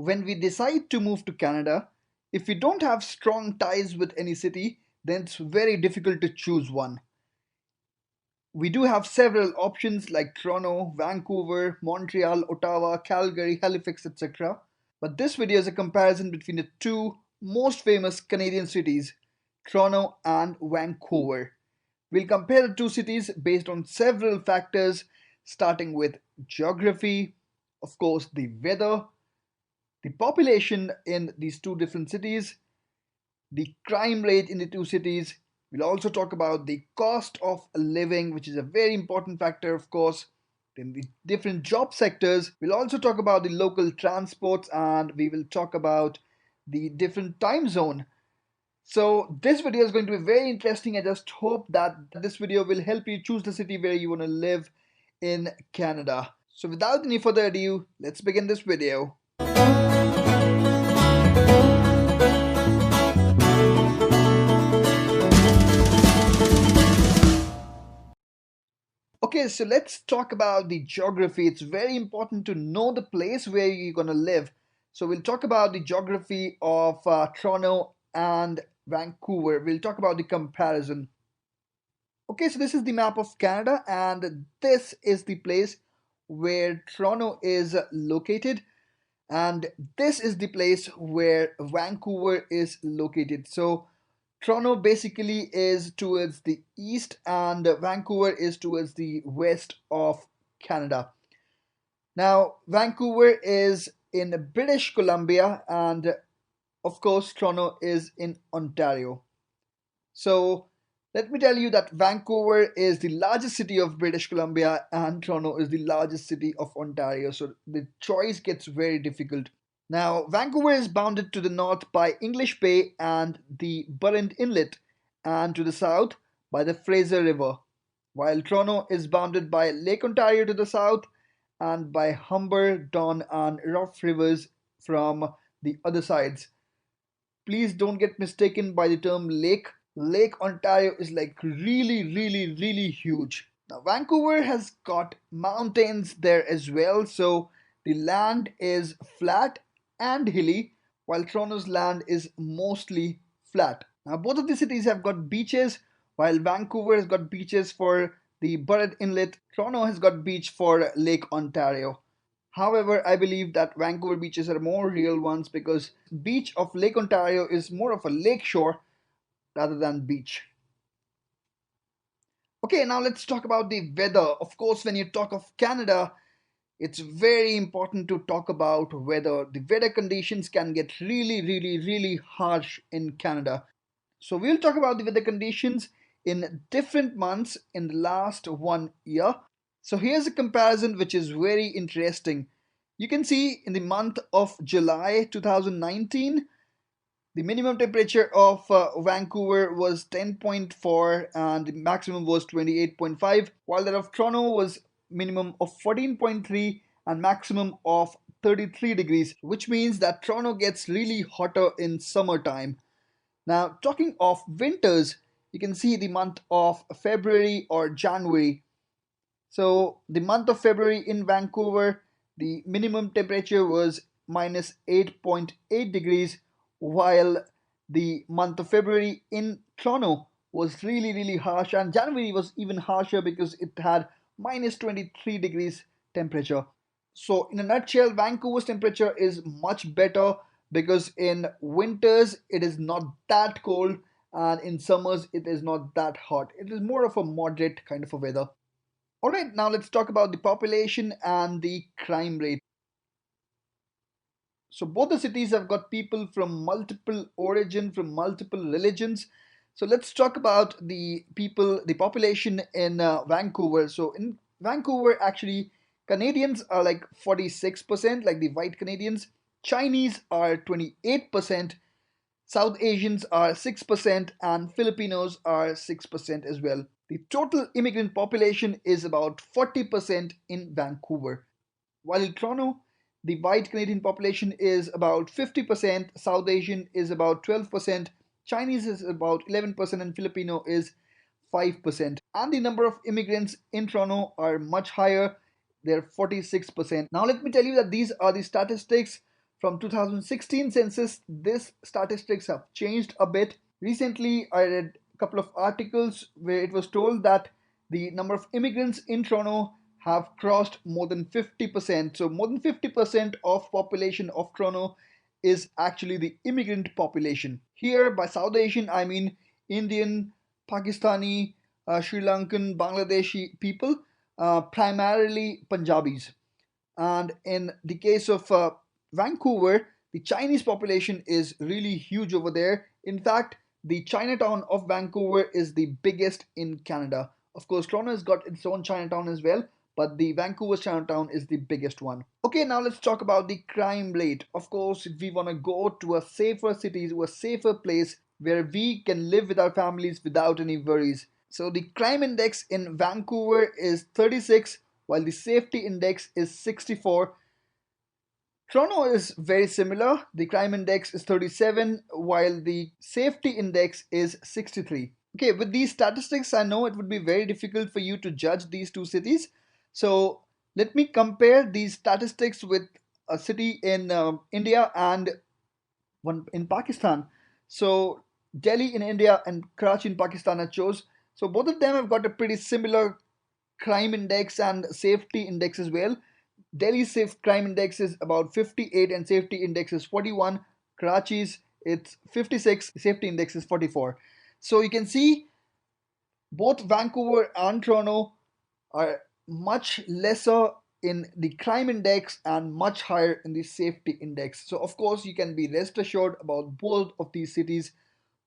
when we decide to move to Canada, if we don't have strong ties with any city, then it's very difficult to choose one. We do have several options like Toronto, Vancouver, Montreal, Ottawa, Calgary, Halifax, etc. But this video is a comparison between the two most famous Canadian cities, Toronto and Vancouver. We'll compare the two cities based on several factors, starting with geography, of course, the weather, the population in these two different cities, the crime rate in the two cities. We'll also talk about the cost of living, which is a very important factor, of course. Then the different job sectors. We'll also talk about the local transports and we will talk about the different time zone. So this video is going to be very interesting. I just hope that this video will help you choose the city where you want to live in Canada. So without any further ado, let's begin this video. Okay, so let's talk about the geography. It's very important to know the place where you're going to live. So we'll talk about the geography of Toronto and Vancouver. We'll talk about the comparison. Okay, so this is the map of Canada and this is the place where Toronto is located, and this is the place where Vancouver is located. So Toronto basically is towards the east and Vancouver is towards the west of Canada. Now, Vancouver is in British Columbia and of course Toronto is in Ontario. So let me tell you that Vancouver is the largest city of British Columbia and Toronto is the largest city of Ontario. So the choice gets very difficult. Now, Vancouver is bounded to the north by English Bay and the Burrend Inlet, and to the south by the Fraser River, while Toronto is bounded by Lake Ontario to the south and by Humber, Don, and Rough rivers from the other sides. Please don't get mistaken by the term lake. Lake Ontario is like really huge. Now, Vancouver has got mountains there as well, so the land is flat and hilly, while Toronto's land is mostly flat. Now, both of the cities have got beaches, while Vancouver has got beaches for the Burrend Inlet. Toronto has got beach for Lake Ontario. However, I believe that Vancouver beaches are more real ones because beach of Lake Ontario is more of a lake shore rather than beach. Okay, now let's talk about the weather. Of course, when you talk of Canada, it's very important to talk about weather. The weather conditions can get really harsh in Canada. So we'll talk about the weather conditions in different months in the last 1 year. So here's a comparison which is very interesting. You can see in the month of July 2019, the minimum temperature of Vancouver was 10.4 and the maximum was 28.5, while that of Toronto was minimum of 14.3 and maximum of 33 degrees, which means that Toronto gets really hotter in summertime. Now, talking of winters, you can see the month of February or January. So, the month of February in Vancouver, the minimum temperature was minus 8.8 degrees, while the month of February in Toronto was really harsh, and January was even harsher because it had minus 23 degrees temperature. So in a nutshell, Vancouver's temperature is much better because in winters it is not that cold and in summers it is not that hot. It is more of a moderate kind of a weather. Alright, now let's talk about the population and the crime rate. So both the cities have got people from multiple origin, from multiple religions. So let's talk about the people, the population in Vancouver. So in Vancouver, actually, Canadians are like 46%, like the white Canadians. Chinese are 28%. South Asians are 6% and Filipinos are 6% as well. The total immigrant population is about 40% in Vancouver. While in Toronto, the white Canadian population is about 50%, South Asian is about 12%, Chinese is about 11%, and Filipino is 5%. And the number of immigrants in Toronto are much higher, they're 46%. Now, let me tell you that these are the statistics From 2016 census, these statistics have changed a bit. Recently, I read a couple of articles where it was told that the number of immigrants in Toronto have crossed more than 50%. So more than 50% of population of Toronto is actually the immigrant population. Here, by South Asian, I mean Indian, Pakistani, Sri Lankan, Bangladeshi people, primarily Punjabis. And in the case of Vancouver, the Chinese population is really huge over there. In fact, the Chinatown of Vancouver is the biggest in Canada. Of course, Toronto has got its own Chinatown as well, but the Vancouver Chinatown is the biggest one. Okay, now let's talk about the crime rate. Of course, if we want to go to a safer city, to a safer place where we can live with our families without any worries. So the crime index in Vancouver is 36, while the safety index is 64. Toronto is very similar. The crime index is 37, while the safety index is 63. Okay, with these statistics, I know it would be very difficult for you to judge these two cities. So let me compare these statistics with a city in India and one in Pakistan. So Delhi in India and Karachi in Pakistan I chose. So both of them have got a pretty similar crime index and safety index as well. Delhi's safe crime index is about 58 and safety index is 41. Karachi's it's 56, safety index is 44. So you can see both Vancouver and Toronto are much lesser in the crime index and much higher in the safety index. So of course you can be rest assured about both of these cities.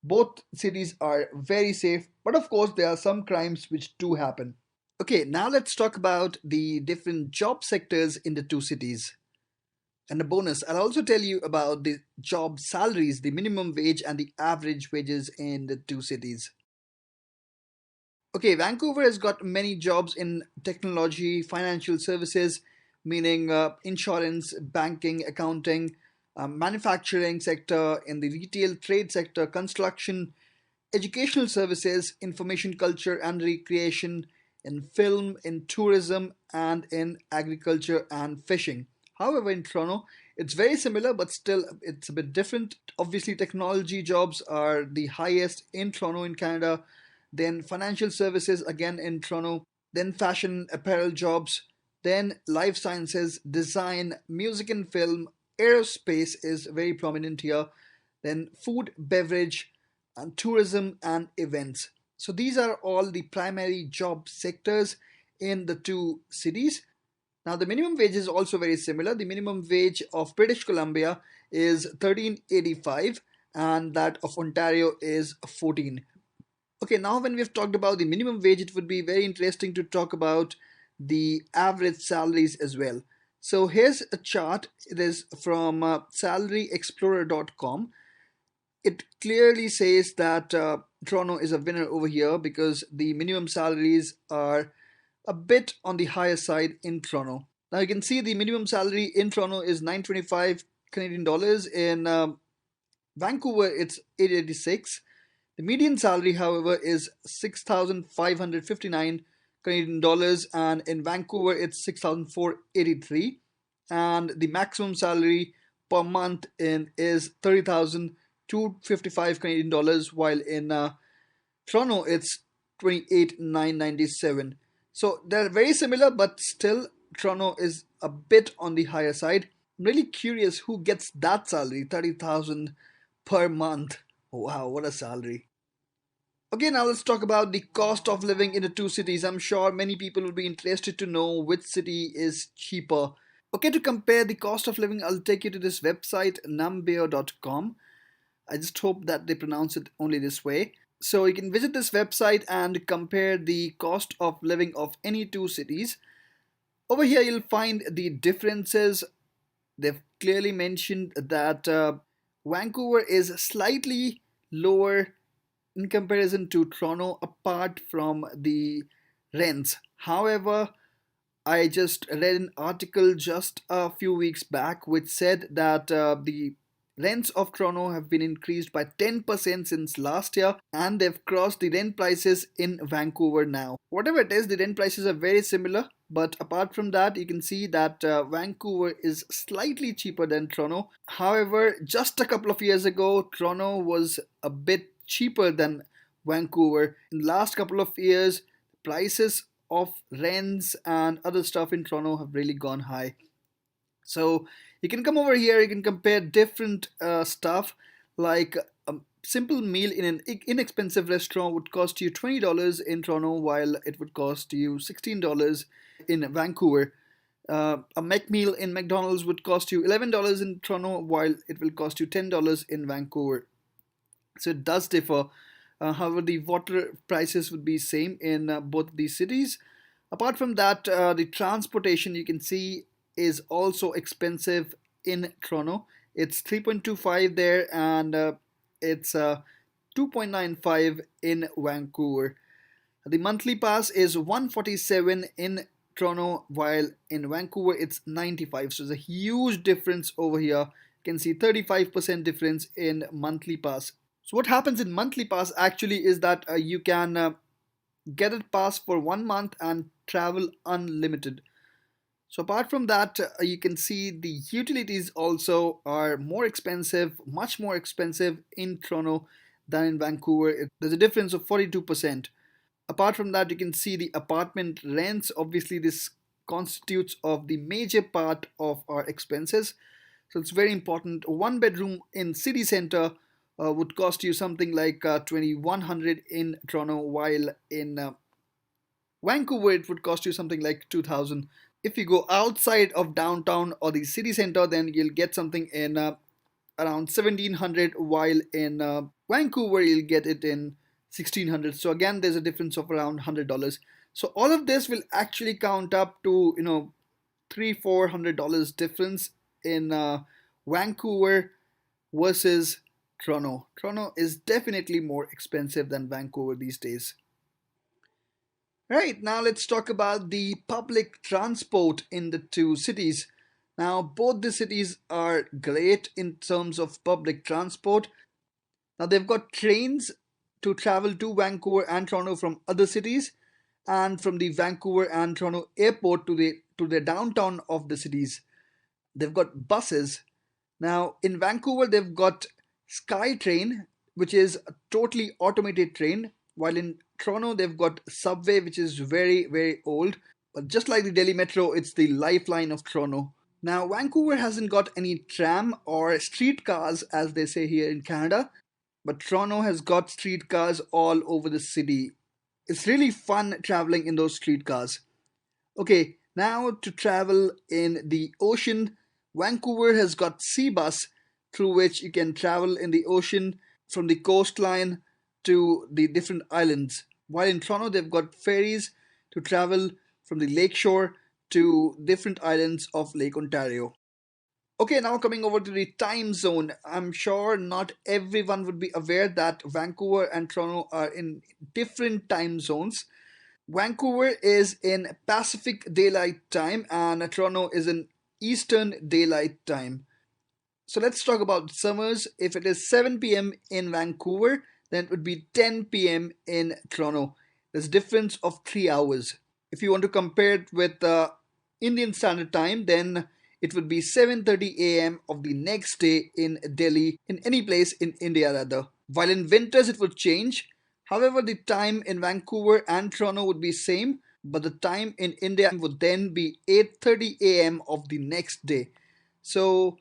Both cities are very safe, but of course there are some crimes which do happen. Okay, now let's talk about the different job sectors in the two cities. And a bonus, I'll also tell you about the job salaries, the minimum wage and the average wages in the two cities. Okay, Vancouver has got many jobs in technology, financial services, meaning insurance, banking, accounting, manufacturing sector, in the retail trade sector, construction, educational services, information culture and recreation, in film, in tourism, and in agriculture and fishing. However, in Toronto, it's very similar, but still it's a bit different. Obviously, technology jobs are the highest in Toronto, in Canada, then financial services again in Toronto, then fashion apparel jobs, then life sciences, design, music and film, aerospace is very prominent here, then food, beverage, and tourism and events. So these are all the primary job sectors in the two cities. Now the minimum wage is also very similar. The minimum wage of British Columbia is 13.85 and that of Ontario is 14. Okay, now when we've talked about the minimum wage, it would be very interesting to talk about the average salaries as well. So here's a chart. It is from salaryexplorer.com. It clearly says that Toronto is a winner over here because the minimum salaries are a bit on the higher side in Toronto. Now you can see the minimum salary in Toronto is 925 Canadian dollars. In Vancouver, it's 886. The median salary, however, is 6,559 Canadian dollars, and in Vancouver, it's 6,483. And the maximum salary per month in is 30,255 Canadian dollars, while in Toronto, it's 28,997. So they're very similar, but still, Toronto is a bit on the higher side. I'm really curious who gets that salary, 30,000 per month. Wow, what a salary. Okay, now let's talk about the cost of living in the two cities. I'm sure many people will be interested to know which city is cheaper. Okay, to compare the cost of living, I'll take you to this website, numbeo.com. I just hope that they pronounce it only this way. So you can visit this website and compare the cost of living of any two cities. Over here, you'll find the differences. They've clearly mentioned that Vancouver is slightly lower in comparison to Toronto apart from the rents. However, I just read an article just a few weeks back which said that the rents of Toronto have been increased by 10% since last year and they've crossed the rent prices in Vancouver now. Whatever it is, the rent prices are very similar But apart from that, you can see that Vancouver is slightly cheaper than Toronto. However, just a couple of years ago, Toronto was a bit cheaper than Vancouver. In the last couple of years, prices of rents and other stuff in Toronto have really gone high. So you can come over here, you can compare different stuff, like a simple meal in an inexpensive restaurant would cost you $20 in Toronto, while it would cost you $16 in Vancouver. A Mac meal in McDonald's would cost you $11 in Toronto, while it will cost you $10 in Vancouver. So it does differ. However, the water prices would be same in both these cities. Apart from that, the transportation you can see is also expensive in Toronto. It's 3.25 there, and it's 2.95 in Vancouver. The monthly pass is 147 in Toronto, while in Vancouver it's 95. So there's a huge difference over here. You can see 35% difference in monthly pass. So what happens in monthly pass actually is that you can get a pass for 1 month and travel unlimited. So apart from that, you can see the utilities also are more expensive, much more expensive in Toronto than in Vancouver. There's a difference of 42%. Apart from that, you can see the apartment rents. Obviously, this constitutes of the major part of our expenses. So it's very important. One bedroom in city center would cost you something like 2,100 in Toronto, while in Vancouver it would cost you something like 2,000. If you go outside of downtown or the city center, then you'll get something in around 1,700, while in Vancouver you'll get it in 1,600. So again, there's a difference of around $100. So all of this will actually count up to $300-400 difference in Vancouver versus Toronto. Toronto is definitely more expensive than Vancouver these days. Right, now let's talk about the public transport in the two cities. Now, both the cities are great in terms of public transport. Now, they've got trains to travel to Vancouver and Toronto from other cities, and from the Vancouver and Toronto airport to the downtown of the cities. They've got buses. Now, in Vancouver, they've got SkyTrain, which is a totally automated train, while in Toronto, they've got Subway, which is very, very old. But just like the Delhi Metro, it's the lifeline of Toronto. Now, Vancouver hasn't got any tram or streetcars, as they say here in Canada, but Toronto has got streetcars all over the city. It's really fun traveling in those streetcars. Okay, now to travel in the ocean, Vancouver has got sea bus through which you can travel in the ocean from the coastline to the different islands. While in Toronto, they've got ferries to travel from the lakeshore to different islands of Lake Ontario. Okay, now coming over to the time zone. I'm sure not everyone would be aware that Vancouver and Toronto are in different time zones. Vancouver is in Pacific Daylight Time and Toronto is in Eastern Daylight Time. So let's talk about summers. If it is 7 p.m. in Vancouver, then it would be 10 p.m. in Toronto. There's a difference of 3 hours. If you want to compare it with Indian Standard Time, then it would be 7:30 a.m. of the next day in Delhi, in any place in India rather. While in winters it would change. However, the time in Vancouver and Toronto would be same, but the time in India would then be 8:30 a.m. of the next day. So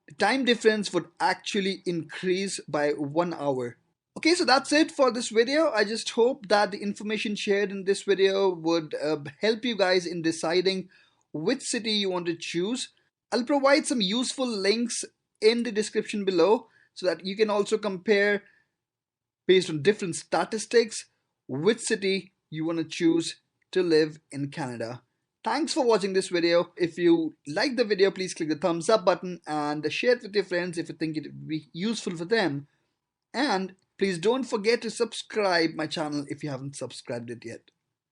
the time difference would actually increase by 1 hour. Okay, so that's it for this video. I just hope that the information shared in this video would help you guys in deciding which city you want to choose. I'll provide some useful links in the description below so that you can also compare based on different statistics which city you want to choose to live in Canada. Thanks for watching this video. If you like the video, please click the thumbs up button and share it with your friends if you think it would be useful for them. And please don't forget to subscribe my channel if you haven't subscribed it yet.